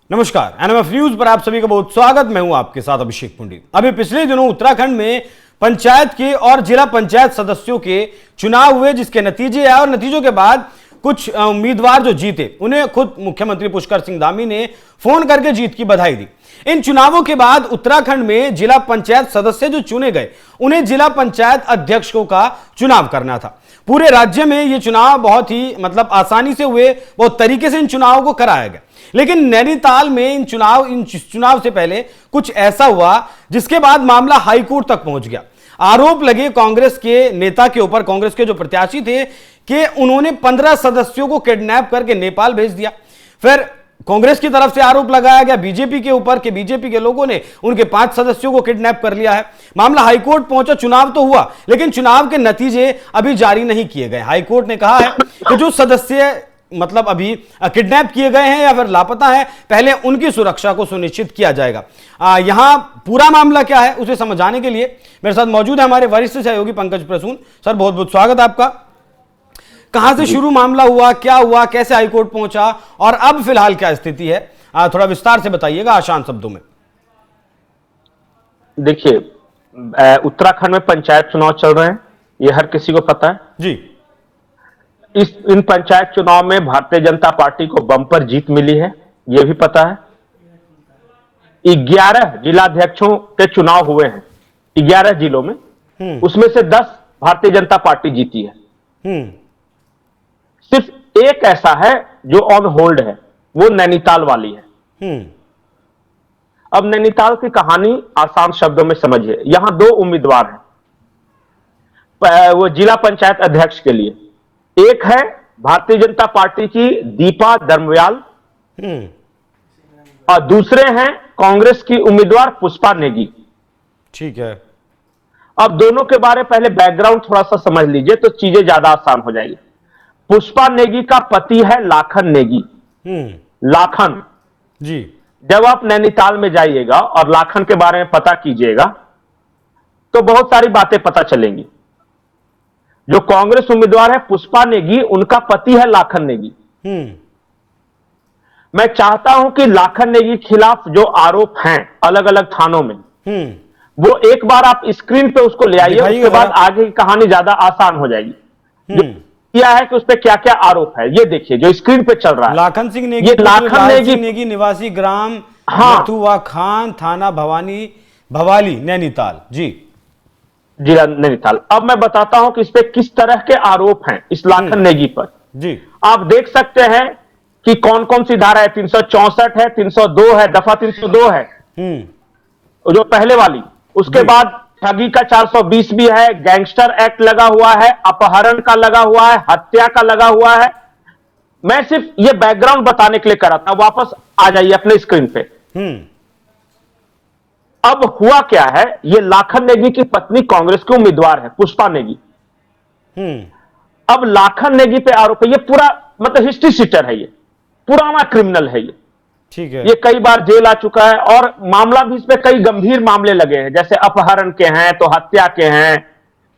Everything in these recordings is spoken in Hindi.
नमस्कार, एनएमएफ न्यूज पर आप सभी का बहुत स्वागत। मैं हूं आपके साथ अभिषेक पुंडी। अभी पिछले दिनों उत्तराखंड में पंचायत के और जिला पंचायत सदस्यों के चुनाव हुए, जिसके नतीजे आए और नतीजों के बाद कुछ उम्मीदवार जो जीते उन्हें खुद मुख्यमंत्री पुष्कर सिंह धामी ने फोन करके जीत की बधाई दी। इन चुनावों के बाद उत्तराखंड में जिला पंचायत सदस्य जो चुने गए उन्हें जिला पंचायत अध्यक्षों का चुनाव करना था। पूरे राज्य में ये चुनाव बहुत ही आसानी से हुए, बहुत तरीके से इन चुनावों को कराया गया। लेकिन नैनीताल में इन चुनाव से पहले कुछ ऐसा हुआ जिसके बाद मामला हाईकोर्ट तक पहुंच गया। आरोप लगे कांग्रेस के नेता के ऊपर, कांग्रेस के जो प्रत्याशी थे, कि उन्होंने 15 सदस्यों को किडनैप करके नेपाल भेज दिया। फिर कांग्रेस की तरफ से आरोप लगाया गया बीजेपी के ऊपर कि बीजेपी के लोगों ने उनके 5 सदस्यों को किडनैप कर लिया है। मामला हाईकोर्ट पहुंचा, चुनाव तो हुआ लेकिन चुनाव के नतीजे अभी जारी नहीं किए गए। हाईकोर्ट ने कहा है कि जो सदस्य अभी किडनैप किए गए हैं या फिर लापता हैं, पहले उनकी सुरक्षा को सुनिश्चित किया जाएगा। यहां पूरा मामला क्या है उसे समझाने के लिए मेरे साथ मौजूद है हमारे वरिष्ठ सहयोगी पंकज प्रसून। सर, बहुत बहुत स्वागत आपका। कहां से शुरू मामला हुआ, क्या हुआ, कैसे हाईकोर्ट पहुंचा और अब फिलहाल क्या स्थिति है, थोड़ा विस्तार से बताइएगा आसान शब्दों में। देखिए, उत्तराखंड में पंचायत चुनाव चल रहे हैं, ये हर किसी को पता है जी। इन पंचायत चुनाव में भारतीय जनता पार्टी को बम्पर जीत मिली है, यह भी पता है। 11 जिलाध्यक्षों के चुनाव हुए हैं 11 जिलों में, उसमें से 10 भारतीय जनता पार्टी जीती है। सिर्फ एक ऐसा है जो ऑन होल्ड है, वो नैनीताल वाली है। अब नैनीताल की कहानी आसान शब्दों में समझिए। यहां 2 उम्मीदवार हैं वो जिला पंचायत अध्यक्ष के लिए। एक है भारतीय जनता पार्टी की दीपा धर्मव्याल और दूसरे हैं कांग्रेस की उम्मीदवार पुष्पा नेगी। ठीक है। अब दोनों के बारे में पहले बैकग्राउंड थोड़ा सा समझ लीजिए तो चीजें ज्यादा आसान हो जाएगी। पुष्पा नेगी का पति है लाखन नेगी। लाखन जी, जब आप नैनीताल में जाइएगा और लाखन के बारे में पता कीजिएगा तो बहुत सारी बातें पता चलेंगी। जो कांग्रेस उम्मीदवार है पुष्पा नेगी, उनका पति है लाखन नेगी। मैं चाहता हूं कि लाखन नेगी के खिलाफ जो आरोप हैं अलग अलग थानों में, वो एक बार आप स्क्रीन पे उसको ले आइए, उसके बाद आगे की कहानी ज्यादा आसान हो जाएगी। जो किया है कि उस पर क्या क्या आरोप है ये देखिए जो स्क्रीन पे चल रहा है। लाखन सिंह नेगी, लाखन नेगी निवासी ग्राम नथुआ खान, थाना भवाली, नैनीताल। जी, जिला नैनीताल। अब मैं बताता हूं कि इस पे किस तरह के आरोप हैं इस लाखन नेगी पर। जी, आप देख सकते हैं कि कौन कौन सी धारा है। 364 है, 302 है, दफा 302 है जो पहले वाली। उसके बाद ठगी का 420 भी है, गैंगस्टर एक्ट लगा हुआ है, अपहरण का लगा हुआ है, हत्या का लगा हुआ है। मैं सिर्फ ये बैकग्राउंड बताने के लिए करा था। वापस आ जाइए अपने स्क्रीन पे। अब हुआ क्या है, ये लाखन नेगी की पत्नी कांग्रेस की उम्मीदवार है पुष्पा नेगी। अब लाखन नेगी पे आरोप है, ये पूरा हिस्ट्री सीटर है, ये पुराना क्रिमिनल है ये। ठीक है। ये कई बार जेल आ चुका है और मामला भी इसमें कई गंभीर मामले लगे हैं, जैसे अपहरण के हैं तो हत्या के हैं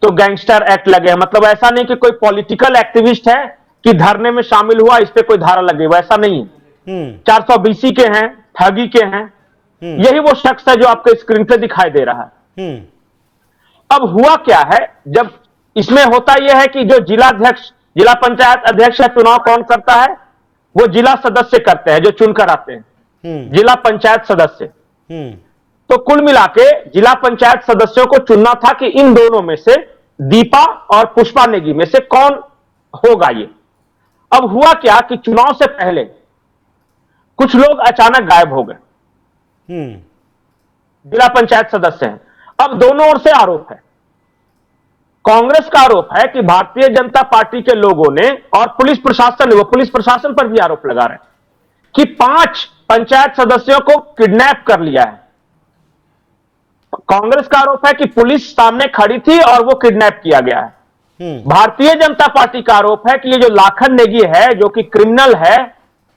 तो गैंगस्टर एक्ट लगे हैं। ऐसा नहीं कि कोई पॉलिटिकल एक्टिविस्ट है कि धरने में शामिल हुआ इस पे कोई धारा लगे, वैसा नहीं है। 420 के हैं, ठगी के हैं। यही वो शख्स है जो आपके स्क्रीन पे दिखाई दे रहा है। अब हुआ क्या है, जब इसमें होता यह है कि जो जिला पंचायत अध्यक्ष है, चुनाव कौन करता है, वो जिला सदस्य करते हैं जो चुनकर आते हैं, जिला पंचायत सदस्य। तो कुल मिला के जिला पंचायत सदस्यों को चुनना था कि इन दोनों में से, दीपा और पुष्पा नेगी में से कौन होगा ये। अब हुआ क्या कि चुनाव से पहले कुछ लोग अचानक गायब हो गए, जिला पंचायत सदस्य हैं। अब दोनों ओर से आरोप है। कांग्रेस का आरोप है कि भारतीय जनता पार्टी के लोगों ने और पुलिस प्रशासन पर भी आरोप लगा रहे हैं कि 5 पंचायत सदस्यों को किडनैप कर लिया है। कांग्रेस का आरोप है कि पुलिस सामने खड़ी थी और वो किडनैप किया गया है। भारतीय जनता पार्टी का आरोप है कि ये जो लाखन नेगी है, जो कि क्रिमिनल है,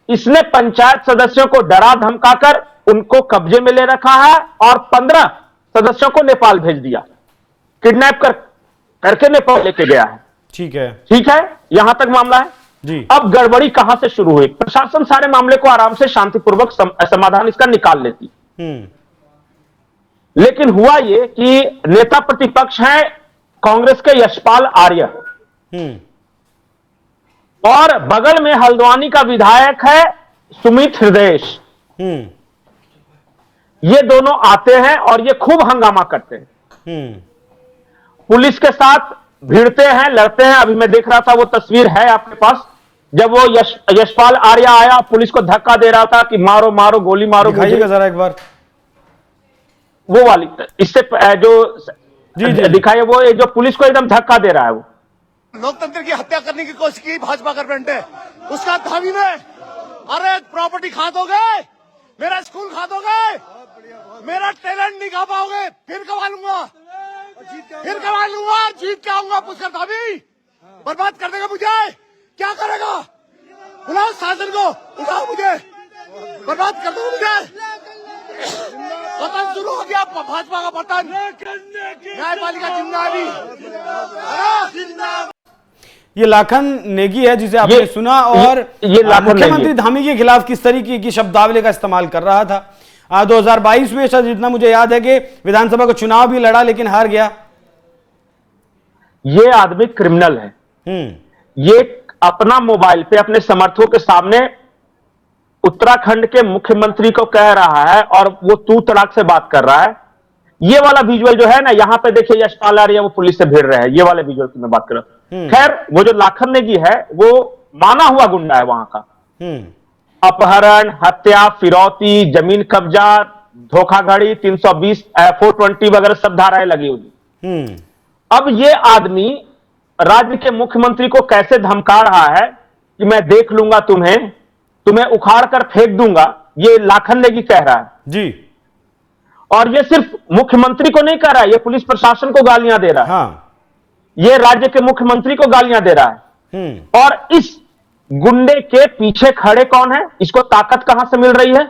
इसने पंचायत सदस्यों को डरा धमकाकर उनको कब्जे में ले रखा है और 15 सदस्यों को नेपाल भेज दिया, किडनैप करके नेपाल लेके गया है। ठीक है, यहां तक मामला है। जी। अब गड़बड़ी कहां से शुरू हुई? प्रशासन सारे मामले को आराम से शांतिपूर्वक समाधान इसका निकाल लेती, लेकिन हुआ ये कि नेता प्रतिपक्ष हैं कांग्रेस के यशपाल आर्य, और बगल में हल्द्वानी का विधायक है सुमित हृदयेश। ये दोनों आते हैं और ये खूब हंगामा करते हैं, पुलिस के साथ भिड़ते हैं, लड़ते हैं। अभी मैं देख रहा था, वो तस्वीर है आपके पास, जब वो यशपाल आर्य आया, पुलिस को धक्का दे रहा था कि मारो मारो, गोली मारो। दिखाइएगा जरा एक बार वो वाली, इससे जो जी जी दिखाइए, वो जो पुलिस को एकदम धक्का दे रहा है। वो लोकतंत्र की हत्या करने की कोशिश की भाजपा गवर्नमेंट ने, उसका धामी में, अरे प्रॉपर्टी खा दोगे, मेरा स्कूल खा दोगे, मेरा टैलेंट नहीं खा पाओगे, फिर कमा लूंगा, जीत के आऊंगा, पुष्कर धामी बर्बाद कर देगा मुझे, क्या करेगा? बुलाओ शासन को, उठाओ मुझे, बर्बाद कर दो मुझे। पतन शुरू हो गया, भाजपा का पतन, न्यायपालिका जिंदाबाद। ये लाखन नेगी है जिसे आपने सुना, और ये मुख्यमंत्री धामी के खिलाफ किस तरीके की शब्दावली का इस्तेमाल कर रहा था। 2022 में शायद जितना मुझे याद है कि विधानसभा का चुनाव भी लड़ा लेकिन हार गया। ये आदमी क्रिमिनल है। ये अपना मोबाइल पे अपने समर्थकों के सामने उत्तराखंड के मुख्यमंत्री को कह रहा है और वो तू तड़ाक से बात कर रहा है। ये वाला विजुअल जो है ना, यहां पे देखिए यशपाल आर्य वो पुलिस से भिड़ रहे हैं, ये वाले विजुअल की मैं बात कर रहा हूं। खैर, वो जो लाखन नेगी है वो माना हुआ गुंडा है वहां का। अपहरण, हत्या, फिरौती, जमीन कब्जा, धोखाधड़ी, 320, 420 वगैरह सब धाराएं लगी हुई। अब ये आदमी राज्य के मुख्यमंत्री को कैसे धमका रहा है कि मैं देख लूंगा तुम्हें उखाड़ कर फेंक दूंगा, ये लाखन नेगी कह रहा है जी। और ये सिर्फ मुख्यमंत्री को नहीं कह रहा है, ये पुलिस प्रशासन को गालियां दे रहा है। हाँ। ये राज्य के मुख्यमंत्री को गालियां दे रहा है। और इस गुंडे के पीछे खड़े कौन है? इसको ताकत कहां से मिल रही है?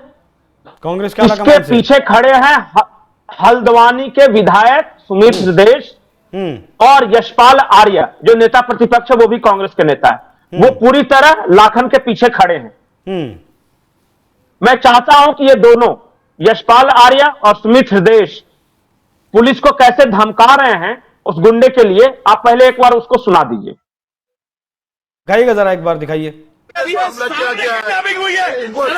कांग्रेस इसके पीछे खड़े हैं हल्द्वानी के विधायक सुमित हृदयेश और यशपाल आर्य, जो नेता प्रतिपक्ष है वो भी कांग्रेस के नेता है। वो पूरी तरह लाखन के पीछे खड़े हैं। मैं चाहता हूं कि ये दोनों यशपाल आर्य और सुमित हृदयेश पुलिस को कैसे धमका रहे हैं उस गुंडे के लिए, आप पहले एक बार उसको सुना दीजिए। दिखाइएगा जरा एक बार, दिखाइए। शर्म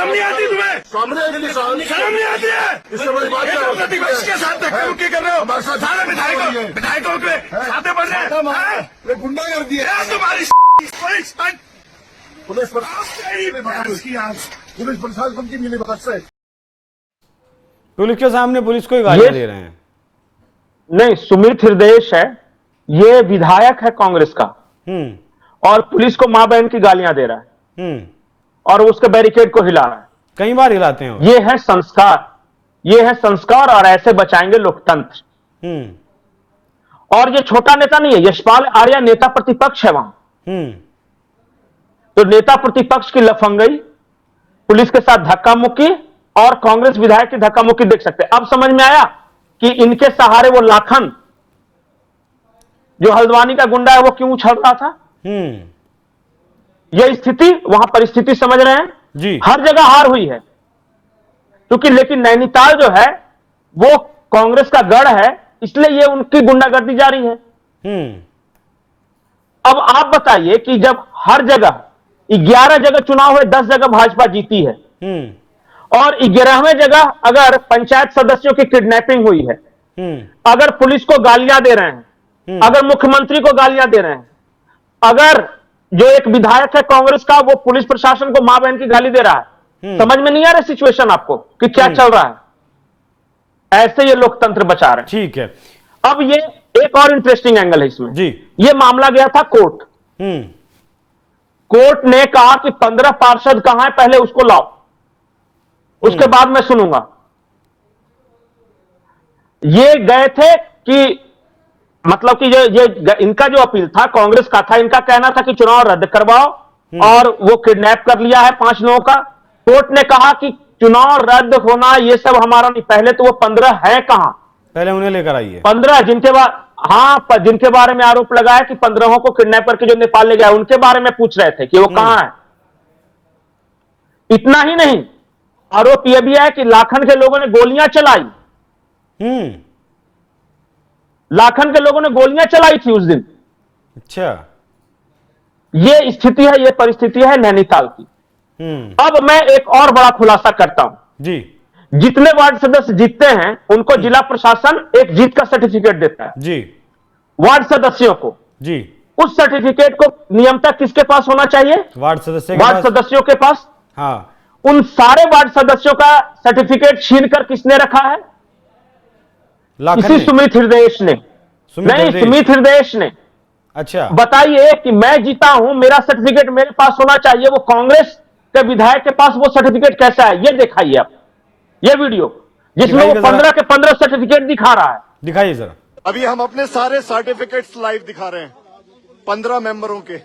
नहीं आती तुम्हें? शर्म नहीं आती है? प्रतिपक्ष के साथ धक्का-मुक्की कर रहे हो, सारे विधायकों के साथ बढ़ रहे हैं, गुंडागर्दी है तुम्हारी। पुलिस प्रशासन की मिलीभगत से पुलिस के सामने पुलिस को ही गालियां दे रहे हैं। नहीं, सुमित हृदयेश है, ये विधायक है कांग्रेस का, और पुलिस को मां बहन की गालियां दे रहा है और उसके बैरिकेड को हिला रहा है। कई बार हिलाते हैं। ये है संस्कार, ये है संस्कार, और ऐसे बचाएंगे लोकतंत्र। और ये छोटा नेता नहीं है, यशपाल आर्य नेता प्रतिपक्ष है वहां। तो नेता प्रतिपक्ष की लफंगई, पुलिस के साथ धक्का मुक्की और कांग्रेस विधायक की धक्का मुक्की देख सकते हैं। अब समझ में आया कि इनके सहारे वो लाखन जो हल्द्वानी का गुंडा है वो क्यों उछल रहा था। यह स्थिति, वहां परिस्थिति समझ रहे हैं जी। हर जगह हार हुई है क्योंकि, लेकिन नैनीताल जो है वो कांग्रेस का गढ़ है, इसलिए ये उनकी गुंडागर्दी जारी है। अब आप बताइए कि जब हर जगह 11 जगह चुनाव हुए, 10 जगह भाजपा जीती है, और 11वें जगह अगर पंचायत सदस्यों की किडनैपिंग हुई है, अगर पुलिस को गालियां दे रहे हैं, अगर मुख्यमंत्री को गालियां दे रहे हैं, अगर जो एक विधायक है कांग्रेस का वो पुलिस प्रशासन को मां बहन की गाली दे रहा है, समझ में नहीं आ रहा सिचुएशन आपको कि क्या चल रहा है। ऐसे ये लोकतंत्र बचा रहे हैं। ठीक है। अब ये एक और इंटरेस्टिंग एंगल है इसमें जी। ये मामला गया था कोर्ट। कोर्ट ने कहा कि 15 पार्षद कहां है, पहले उसको लाओ, उसके बाद मैं सुनूंगा। ये गए थे कि मतलब कि ये इनका जो अपील था कांग्रेस का था, इनका कहना था कि चुनाव रद्द करवाओ और वो किडनैप कर लिया है 5 लोगों का। कोर्ट ने कहा कि चुनाव रद्द होना ये सब हमारा नहीं, पहले तो वो 15 है कहां, पहले उन्हें लेकर आइए। 15 जिनके बाद हाँ, जिनके बारे में आरोप लगाया कि 15 को किडनैप करके जो नेपाल ले गया, उनके बारे में पूछ रहे थे कि वो कहां है। इतना ही नहीं, आरोप यह भी है कि लाखन के लोगों ने गोलियां चलाई। लाखन के लोगों ने गोलियां चलाई थी उस दिन। अच्छा, यह स्थिति है, यह परिस्थिति है नैनीताल की। अब मैं एक और बड़ा खुलासा करता हूं जी। जितने वार्ड सदस्य जीतते हैं उनको जिला प्रशासन एक जीत का सर्टिफिकेट देता है जी। वार्ड सदस्यों को। जी। उस सर्टिफिकेट को नियमतः किसके पास होना चाहिए? वार्ड सदस्य वार्ड सदस्यों के पास। हाँ। उन सारे वार्ड सदस्यों का सर्टिफिकेट छीनकर किसने रखा है? इसी सुमित हृदय ने। नहीं, सुमित हृदय ने। अच्छा, बताइए कि मैं जीता हूं, मेरा सर्टिफिकेट मेरे पास होना चाहिए, वो कांग्रेस के विधायक के पास वो सर्टिफिकेट कैसा है? ये दिखाइए आप, ये वीडियो जिसमें वो 15 के 15 सर्टिफिकेट दिखा रहा है। दिखाइए जरा। अभी हम अपने सारे सर्टिफिकेट्स लाइव दिखा रहे हैं 15 मेंबरों के।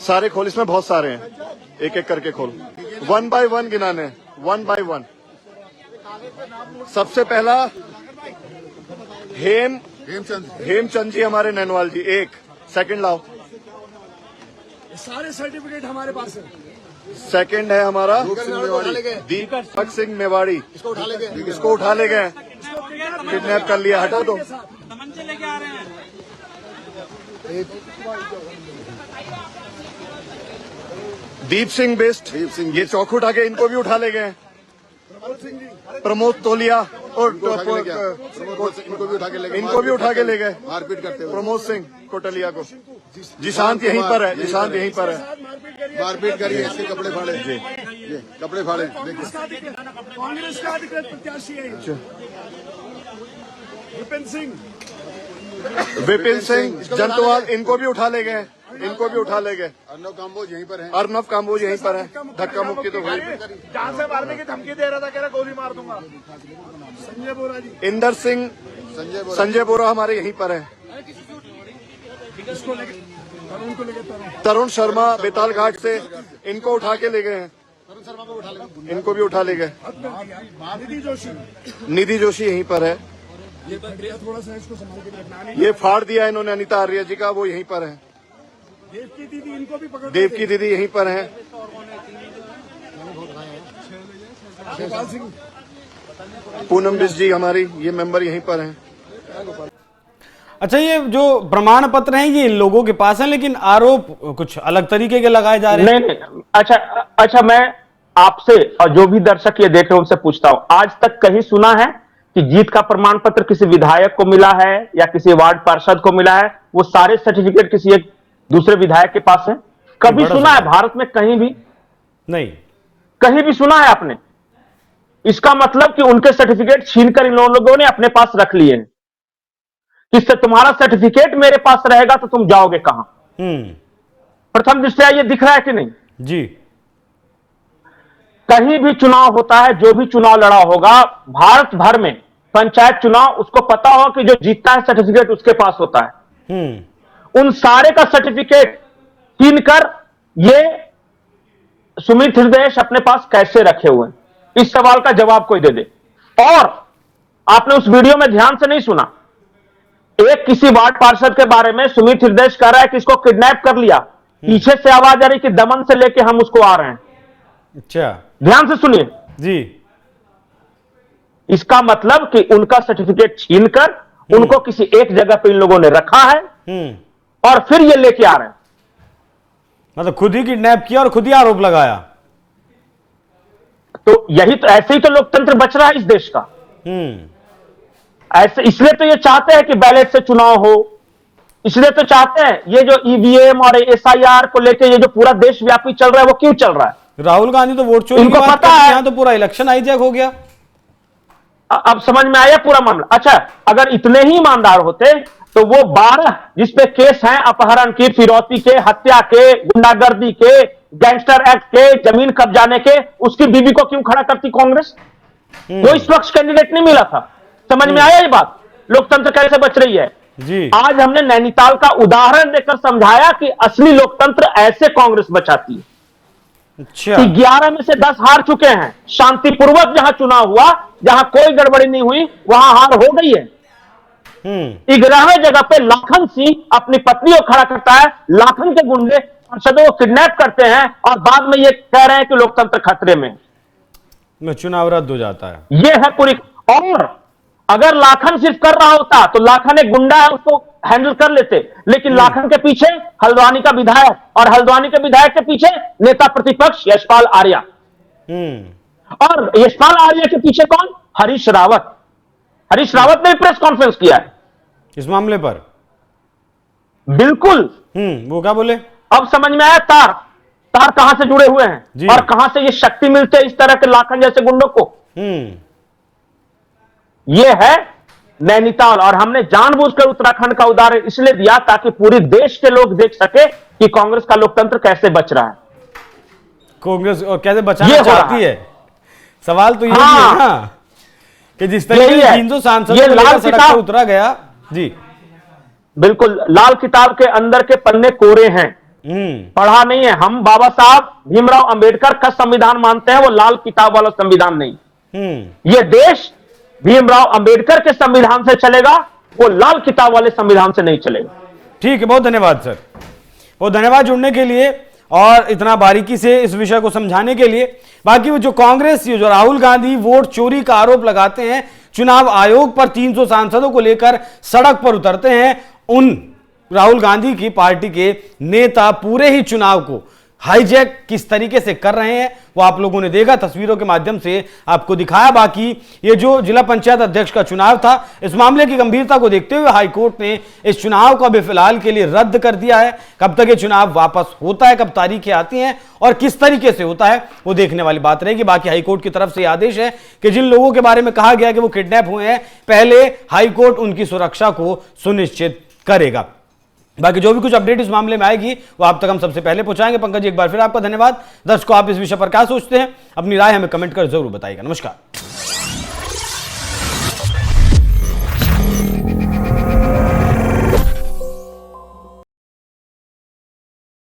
सारे खोल, इसमें बहुत सारे हैं, एक एक करके खोल। 1 बाय 1 गिनाने, 1 बाय 1। सबसे पहला हेमचंद जी, हमारे नैनवाल जी। एक सेकंड लाओ। सारे सर्टिफिकेट हमारे पास है। सेकंड है हमारा दीपक सिंह मेवाड़ी। इसको उठा ले गए, किडनैप कर लिया, हटा दो। दीप सिंह बेस्ट, ये चौक उठा के इनको भी उठा ले गए। प्रमोद तोलिया और इनको भी उठा के ले गए, मारपीट करते हुए। प्रमोद सिंह कोटलिया को। जिशांत यहीं पर है, जिशांत यहीं पर है। मारपीट करिए, इसके कपड़े फाड़े। ये कपड़े फाड़े। कांग्रेस का अधिकृत प्रत्याशी है विपिन सिंह जंतवाल, इनको भी उठा ले गए, इनको भी उठा ले गए। अर्नव काम्बोज यहीं पर है, अर्नव काम्बोज यहीं पर है। धक्का मुक्की तो हुई। जान से मारने की धमकी दे रहा था, कह रहा गोली मार दूंगा। संजय बोरा जी, इंदर सिंह, संजय बोरा हमारे यहीं पर है। तरुण शर्मा बेताल घाट से, इनको उठा के ले गए हैं। इनको भी उठा ले गए। निधि जोशी यहीं पर है। थोड़ा सा इसको संभाल के रखना। ये फाड़ दिया इन्होंने अनिता आर्य जी का, वो यहीं पर है। देवकी दीदी, इनको भी पकड़। देवकी दीदी यहीं पर है। पूनम बिस जी हमारी, ये मेंबर यहीं पर हैं। अच्छा, ये जो प्रमाण पत्र हैं ये इन लोगों के पास हैं, लेकिन आरोप कुछ अलग तरीके के लगाए जा रहे हैं। नहीं। अच्छा, मैं आपसे और जो भी दर्शक ये देख रहे हैं उनसे पूछता हूं, आज तक कहीं सुना है कि जीत का प्रमाण पत्र किसी विधायक को मिला है या किसी वार्ड पार्षद को मिला है? वो सारे सर्टिफिकेट किसी एक दूसरे विधायक के पास है? कभी सुना है भारत में कहीं भी? नहीं, कहीं भी सुना है आपने? इसका मतलब कि उनके सर्टिफिकेट छीनकर इन लोगों ने अपने पास रख लिए हैं। इससे तुम्हारा सर्टिफिकेट मेरे पास रहेगा तो तुम जाओगे कहां? प्रथम दृष्टया यह दिख रहा है कि नहीं जी? कहीं भी चुनाव होता है, जो भी चुनाव लड़ा होगा भारत भर में, पंचायत चुनाव, उसको पता हो कि जो जीतता है सर्टिफिकेट उसके पास होता है। उन सारे का सर्टिफिकेट छीनकर ये सुमित हृदय अपने पास कैसे रखे हुए हैं? इस सवाल का जवाब कोई दे दे। और आपने उस वीडियो में ध्यान से नहीं सुना, एक किसी वार्ड पार्षद के बारे में सुमित हृदय कह रहा है कि इसको किडनैप कर लिया, पीछे से आवाज आ रही कि दमन से लेके हम उसको आ रहे हैं। अच्छा, ध्यान से सुनिए जी। इसका मतलब कि उनका सर्टिफिकेट छीनकर उनको किसी एक जगह पे इन लोगों ने रखा है और फिर ये लेके आ रहे हैं। मतलब खुद ही किडनैप किया और खुद ही आरोप लगाया। तो यही तो, ऐसे ही तो लोकतंत्र बच रहा है इस देश का। ऐसे इसलिए तो ये चाहते हैं कि बैलेट से चुनाव हो, इसलिए तो चाहते हैं ये जो ईवीएम और एसआईआर को लेकर ये जो पूरा देशव्यापी चल रहा है, वो क्यों चल रहा है? राहुल गांधी तो वोट चोरी इनको पता है, यहां तो पूरा इलेक्शन हाईजैक हो गया। अब समझ में आया पूरा मामला। अच्छा, अगर इतने ही ईमानदार होते तो वो 12 जिसपे केस हैं, अपहरण की, फिरौती के, हत्या के, गुंडागर्दी के, गैंगस्टर एक्ट के, जमीन कब्जाने के, उसकी बीवी को क्यों खड़ा करती कांग्रेस? कोई स्वच्छ कैंडिडेट नहीं मिला था। समझ में आया ये बात? लोकतंत्र कैसे बच रही है जी। आज हमने नैनीताल का उदाहरण देकर समझाया कि असली लोकतंत्र ऐसे कांग्रेस बचाती है। अच्छा, 11 में से 10 हार चुके हैं। शांतिपूर्वक जहां चुनाव हुआ, जहां कोई गड़बड़ी नहीं हुई, वहां हार हो गई है। 11वें जगह पे लाखन सिंह अपनी पत्नी को खड़ा करता है, लाखन के गुंडे पार्षदों को किडनैप करते हैं और बाद में ये कह रहे हैं कि लोकतंत्र खतरे में चुनाव रद्द हो जाता है। ये है पूरी। और अगर लाखन सिर्फ कर रहा होता तो लाखन एक गुंडा है, उसको हैंडल कर लेते, लेकिन लाखन के पीछे हल्द्वानी का विधायक और हल्द्वानी के विधायक के पीछे नेता प्रतिपक्ष यशपाल आर्या, और यशपाल आर्या के पीछे कौन? हरीश रावत। हरीश रावत ने प्रेस कॉन्फ्रेंस किया है इस मामले पर। बिल्कुल। वो क्या बोले? अब समझ में आया तार कहां से जुड़े हुए हैं और कहां से ये शक्ति मिलती है इस तरह के लाखन जैसे गुंडों को। ये है नैनीताल, और हमने जानबूझकर उत्तराखंड का उदाहरण इसलिए दिया ताकि पूरे देश के लोग देख सके कि कांग्रेस का लोकतंत्र कैसे बच रहा है, कांग्रेस और कैसे बचाना चाहती है। सवाल तो ये है ना कि जिस तरीके से 300 सांसदों लाल सड़क पर उतरा गया। जी बिल्कुल, लाल किताब के अंदर के पन्ने कोरे हैं, पढ़ा नहीं है। हम बाबा साहब भीमराव अंबेडकर का संविधान मानते हैं, वो लाल किताब वाला संविधान नहीं। ये देश भीमराव अंबेडकर के संविधान से चलेगा, वो लाल किताब वाले संविधान से नहीं चलेगा। ठीक है, बहुत धन्यवाद सर, बहुत धन्यवाद जुड़ने के लिए और इतना बारीकी से इस विषय को समझाने के लिए। बाकी वो जो कांग्रेस, जो राहुल गांधी वोट चोरी का आरोप लगाते हैं, चुनाव आयोग पर 300 सांसदों को लेकर सड़क पर उतरते हैं, उन राहुल गांधी की पार्टी के नेता पूरे ही चुनाव को हाईजैक किस तरीके से कर रहे हैं वो आप लोगों ने देखा, तस्वीरों के माध्यम से आपको दिखाया। बाकी ये जो जिला पंचायत अध्यक्ष का चुनाव था, इस मामले की गंभीरता को देखते हुए हाईकोर्ट ने इस चुनाव को अभी फिलहाल के लिए रद्द कर दिया है। कब तक ये चुनाव वापस होता है, कब तारीखें आती हैं और किस तरीके से होता है, वो देखने वाली बात रहेगी। बाकी हाईकोर्ट की तरफ से आदेश है कि जिन लोगों के बारे में कहा गया कि वो किडनैप हुए हैं, पहले हाईकोर्ट उनकी सुरक्षा को सुनिश्चित करेगा। बाकी जो भी कुछ अपडेट इस मामले में आएगी वो आप तक हम सबसे पहले पहुंचाएंगे। पंकज जी, एक बार फिर आपका धन्यवाद। दर्शकों, आप इस विषय पर क्या सोचते हैं, अपनी राय हमें कमेंट कर जरूर बताइएगा। नमस्कार।